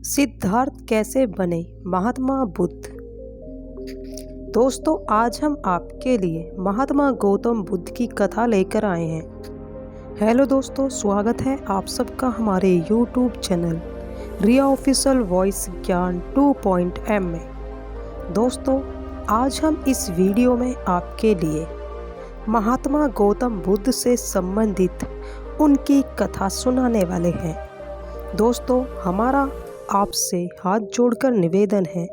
सिद्धार्थ कैसे बने महात्मा बुद्ध। दोस्तों, आज हम आपके लिए महात्मा गौतम बुद्ध की कथा लेकर आए हैं। हेलो दोस्तों, स्वागत है आप सबका हमारे यूट्यूब चैनल रिया ऑफिशियल वॉइस ज्ञान 2.m में। दोस्तों, आज हम इस वीडियो में आपके लिए महात्मा गौतम बुद्ध से संबंधित उनकी कथा सुनाने वाले हैं। दोस्तों, हमारा आपसे हाथ जोड़कर निवेदन है,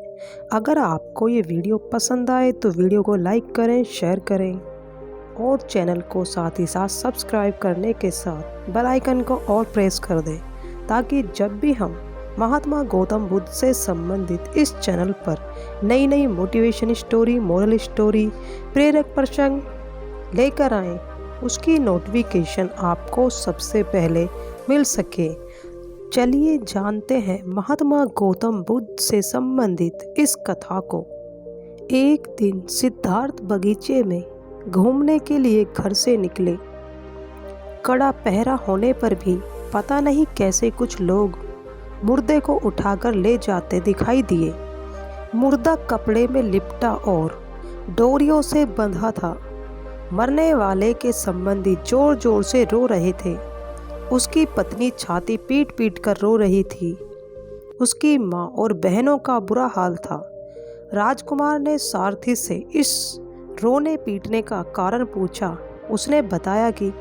अगर आपको ये वीडियो पसंद आए तो वीडियो को लाइक करें, शेयर करें और चैनल को साथ ही साथ सब्सक्राइब करने के साथ बेल आइकन को और प्रेस कर दें, ताकि जब भी हम महात्मा गौतम बुद्ध से संबंधित इस चैनल पर नई नई मोटिवेशन स्टोरी, मोरल स्टोरी, प्रेरक प्रसंग लेकर आएँ, उसकी नोटिफिकेशन आपको सबसे पहले मिल सके। चलिए जानते हैं महात्मा गौतम बुद्ध से संबंधित इस कथा को। एक दिन सिद्धार्थ बगीचे में घूमने के लिए घर से निकले। कड़ा पहरा होने पर भी पता नहीं कैसे कुछ लोग मुर्दे को उठाकर ले जाते दिखाई दिए। मुर्दा कपड़े में लिपटा और डोरियों से बंधा था। मरने वाले के संबंधी जोर जोर से रो रहे थे। उसकी पत्नी छाती पीट पीट कर रो रही थी। उसकी माँ और बहनों का बुरा हाल था। राजकुमार ने सारथी से इस रोने पीटने का कारण पूछा। उसने बताया कि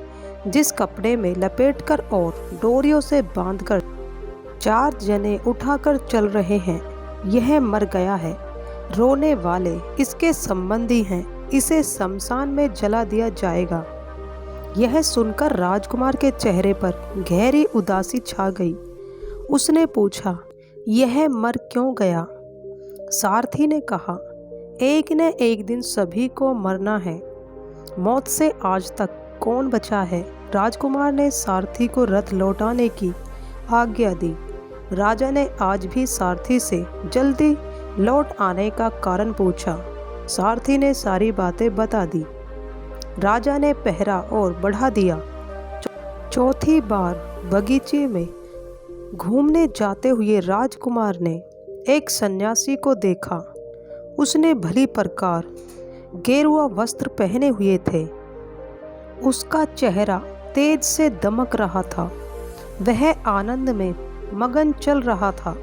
जिस कपड़े में लपेटकर और डोरियों से बांधकर 4 जने उठाकर चल रहे हैं, यह मर गया है। रोने वाले इसके संबंधी हैं। इसे शमशान में जला दिया जाएगा। यह सुनकर राजकुमार के चेहरे पर गहरी उदासी छा गई। उसने पूछा, यह मर क्यों गया? सारथी ने कहा, एक न एक दिन सभी को मरना है। मौत से आज तक कौन बचा है? राजकुमार ने सारथी को रथ लौटाने की आज्ञा दी। राजा ने आज भी सारथी से जल्दी लौट आने का कारण पूछा। सारथी ने सारी बातें बता दी। राजा ने पहरा और बढ़ा दिया। चौथी बार बगीचे में घूमने जाते हुए राजकुमार ने एक सन्यासी को देखा। उसने भली प्रकार गेरुआ वस्त्र पहने हुए थे। उसका चेहरा तेज से दमक रहा था। वह आनंद में मगन चल रहा था।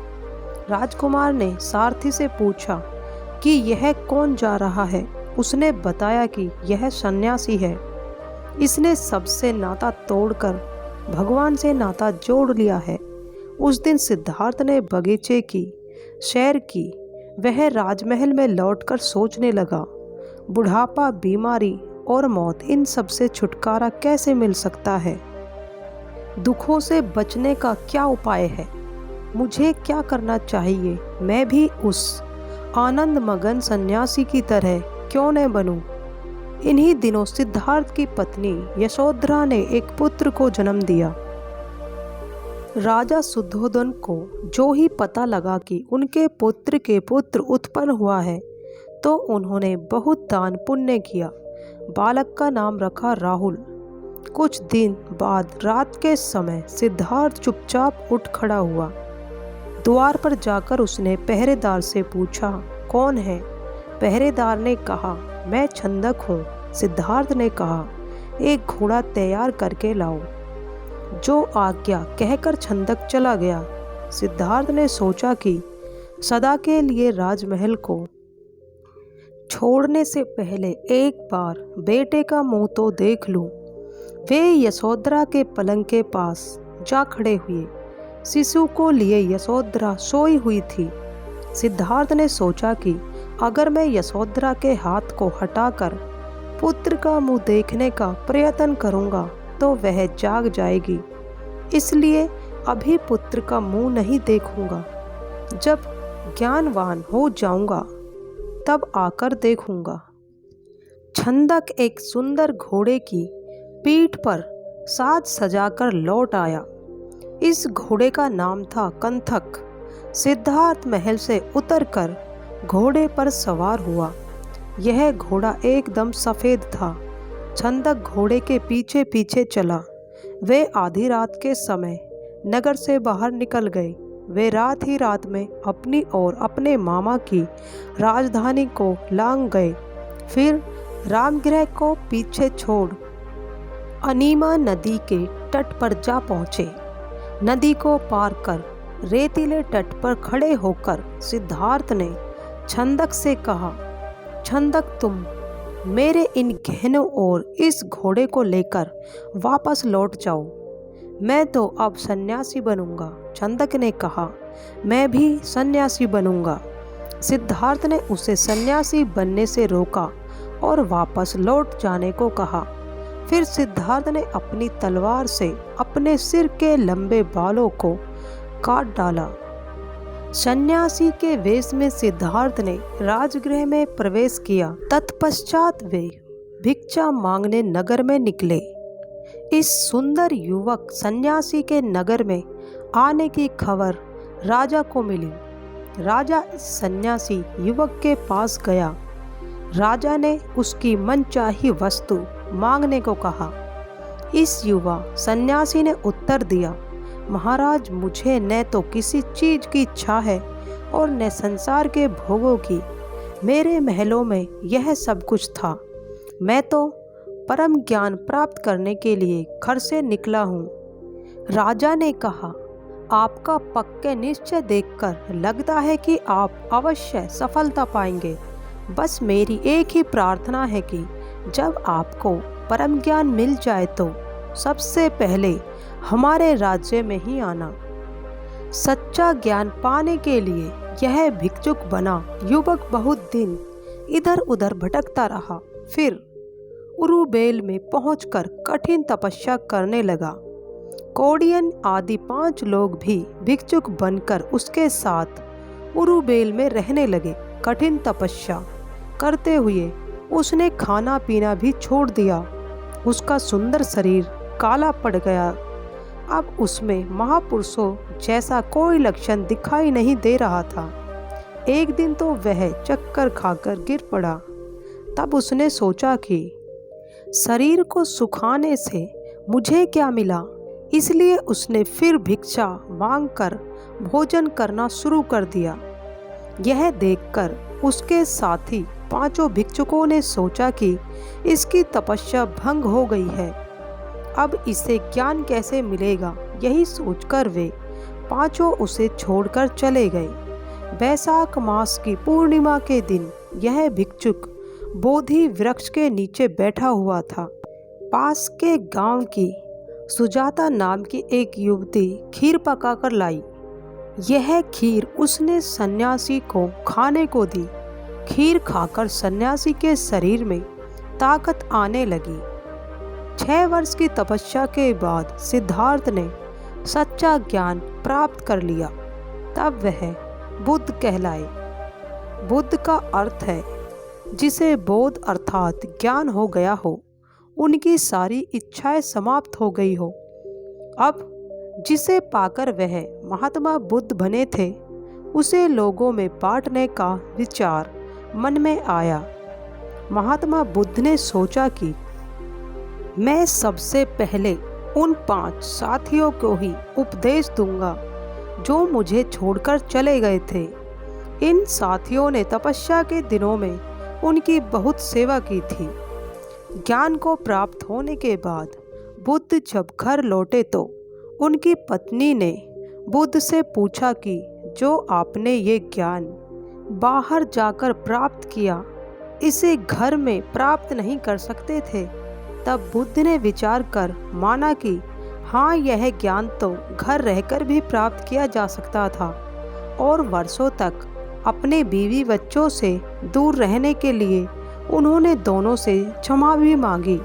राजकुमार ने सारथी से पूछा कि यह कौन जा रहा है। उसने बताया कि यह सन्यासी है। इसने सबसे नाता तोड़कर भगवान से नाता जोड़ लिया है। उस दिन सिद्धार्थ ने बगीचे की सैर की। वह राजमहल में लौटकर सोचने लगा, बुढ़ापा, बीमारी और मौत, इन सब से छुटकारा कैसे मिल सकता है? दुखों से बचने का क्या उपाय है? मुझे क्या करना चाहिए? मैं भी उस आनंद मगन सन्यासी की तरह क्यों न बनूं? इन्हीं दिनों सिद्धार्थ की पत्नी यशोधरा ने एक पुत्र को जन्म दिया। राजा शुद्धोधन को जो ही पता लगा कि उनके पुत्र के पुत्र उत्पन्न हुआ है, तो उन्होंने बहुत दान पुण्य किया। बालक का नाम रखा राहुल। कुछ दिन बाद रात के समय सिद्धार्थ चुपचाप उठ खड़ा हुआ। द्वार पर जाकर उसने पहरेदार से पूछा, कौन है? पहरेदार ने कहा, मैं छंदक हूँ। सिद्धार्थ ने कहा, एक घोड़ा तैयार करके लाओ। जो आज्ञा कहकर छंदक चला गया। सिद्धार्थ ने सोचा कि सदा के लिए राजमहल को छोड़ने से पहले एक बार बेटे का मुंह तो देख लूं। वे यशोधरा के पलंग के पास जा खड़े हुए। शिशु को लिए यशोधरा सोई हुई थी। सिद्धार्थ ने सोचा कि अगर मैं यशोधरा के हाथ को हटाकर पुत्र का मुंह देखने का प्रयत्न करूंगा तो वह जाग जाएगी। इसलिए अभी पुत्र का मुंह नहीं देखूंगा। जब ज्ञानवान हो जाऊंगा तब आकर देखूंगा। छंदक एक सुंदर घोड़े की पीठ पर साज सजाकर लौट आया। इस घोड़े का नाम था कंथक। सिद्धार्थ महल से उतरकर घोड़े पर सवार हुआ। यह घोड़ा एकदम सफ़ेद था। छंदक घोड़े के पीछे पीछे चला। वे आधी रात के समय नगर से बाहर निकल गए। वे रात ही रात में अपनी और अपने मामा की राजधानी को लांग गए। फिर रामगृह को पीछे छोड़ अनीमा नदी के तट पर जा पहुँचे। नदी को पार कर रेतीले तट पर खड़े होकर सिद्धार्थ ने छंदक से कहा, छंदक तुम मेरे इन गहनों और इस घोड़े को लेकर वापस लौट जाओ, मैं तो अब सन्यासी बनूंगा। छंदक ने कहा, मैं भी सन्यासी बनूंगा। सिद्धार्थ ने उसे सन्यासी बनने से रोका और वापस लौट जाने को कहा। फिर सिद्धार्थ ने अपनी तलवार से अपने सिर के लंबे बालों को काट डाला। सन्यासी के वेश में सिद्धार्थ ने राजगृह में प्रवेश किया। तत्पश्चात वे भिक्षा मांगने नगर में निकले। इस सुंदर युवक सन्यासी के नगर में आने की खबर राजा को मिली। राजा इस सन्यासी युवक के पास गया। राजा ने उसकी मनचाही वस्तु मांगने को कहा। इस युवा सन्यासी ने उत्तर दिया, महाराज, मुझे न तो किसी चीज की इच्छा है और न संसार के भोगों की। मेरे महलों में यह सब कुछ था। मैं तो परम ज्ञान प्राप्त करने के लिए घर से निकला हूँ। राजा ने कहा, आपका पक्के निश्चय देखकर लगता है कि आप अवश्य सफलता पाएंगे। बस मेरी एक ही प्रार्थना है कि जब आपको परम ज्ञान मिल जाए तो सबसे पहले हमारे राज्य में ही आना। सच्चा ज्ञान पाने के लिए यह भिक्षुक बना युवक बहुत दिन इधर उधर भटकता रहा। फिर उरुबेल में पहुंचकर कठिन तपस्या करने लगा। कोडियन आदि 5 लोग भी भिक्षुक बनकर उसके साथ उरुबेल में रहने लगे। कठिन तपस्या करते हुए उसने खाना पीना भी छोड़ दिया। उसका सुंदर शरीर काला पड़ गया। अब उसमें महापुरुषों जैसा कोई लक्षण दिखाई नहीं दे रहा था। एक दिन तो वह चक्कर खाकर गिर पड़ा। तब उसने सोचा कि शरीर को सुखाने से मुझे क्या मिला, इसलिए उसने फिर भिक्षा मांगकर भोजन करना शुरू कर दिया। यह देखकर उसके साथी 5 भिक्षुकों ने सोचा कि इसकी तपस्या भंग हो गई है, अब इसे ज्ञान कैसे मिलेगा। यही सोचकर वे 5 उसे छोड़कर चले गए। बैसाख मास की पूर्णिमा के दिन यह भिक्षुक बोधि वृक्ष के नीचे बैठा हुआ था। पास के गांव की सुजाता नाम की एक युवती खीर पकाकर लाई। यह खीर उसने सन्यासी को खाने को दी। खीर खाकर सन्यासी के शरीर में ताकत आने लगी। 6 वर्ष की तपस्या के बाद सिद्धार्थ ने सच्चा ज्ञान प्राप्त कर लिया। तब वह बुद्ध कहलाए। बुद्ध का अर्थ है जिसे बोध अर्थात ज्ञान हो गया हो, उनकी सारी इच्छाएं समाप्त हो गई हो। अब जिसे पाकर वह महात्मा बुद्ध बने थे, उसे लोगों में बांटने का विचार मन में आया। महात्मा बुद्ध ने सोचा कि मैं सबसे पहले उन 5 साथियों को ही उपदेश दूंगा जो मुझे छोड़कर चले गए थे। इन साथियों ने तपस्या के दिनों में उनकी बहुत सेवा की थी। ज्ञान को प्राप्त होने के बाद बुद्ध जब घर लौटे तो उनकी पत्नी ने बुद्ध से पूछा कि जो आपने ये ज्ञान बाहर जाकर प्राप्त किया, इसे घर में प्राप्त नहीं कर सकते थे। तब बुद्ध ने विचार कर माना कि हाँ, यह ज्ञान तो घर रहकर भी प्राप्त किया जा सकता था, और वर्षों तक अपने बीवी बच्चों से दूर रहने के लिए उन्होंने दोनों से क्षमा भी मांगी।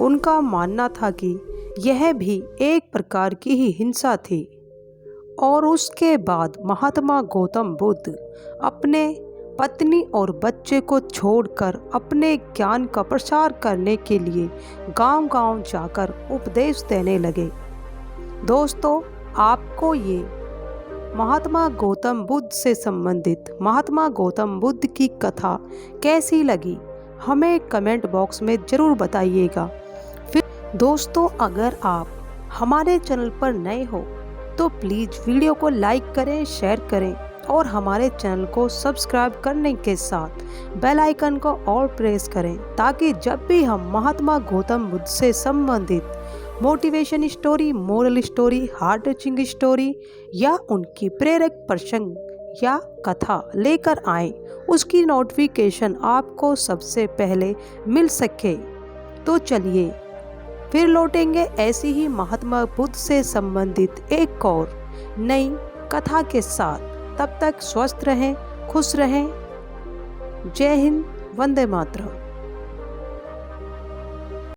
उनका मानना था कि यह भी एक प्रकार की ही हिंसा थी। और उसके बाद महात्मा गौतम बुद्ध अपने पत्नी और बच्चे को छोड़कर अपने ज्ञान का प्रसार करने के लिए गांव-गांव जाकर उपदेश देने लगे। दोस्तों, आपको ये महात्मा गौतम बुद्ध से संबंधित महात्मा गौतम बुद्ध की कथा कैसी लगी, हमें कमेंट बॉक्स में ज़रूर बताइएगा। फिर दोस्तों, अगर आप हमारे चैनल पर नए हो तो प्लीज़ वीडियो को लाइक करें, शेयर करें और हमारे चैनल को सब्सक्राइब करने के साथ बेल आइकन को और प्रेस करें, ताकि जब भी हम महात्मा गौतम बुद्ध से संबंधित motivation story, moral story, heart touching story या उनकी प्रेरक प्रसंग या कथा लेकर आएं, उसकी नोटिफिकेशन आपको सबसे पहले मिल सके। तो चलिए फिर लौटेंगे ऐसी ही महात्मा बुद्ध से संबंधित एक और नई कथा के साथ। तब तक स्वस्थ रहें, खुश रहें। जय हिंद, वंदे मातरम।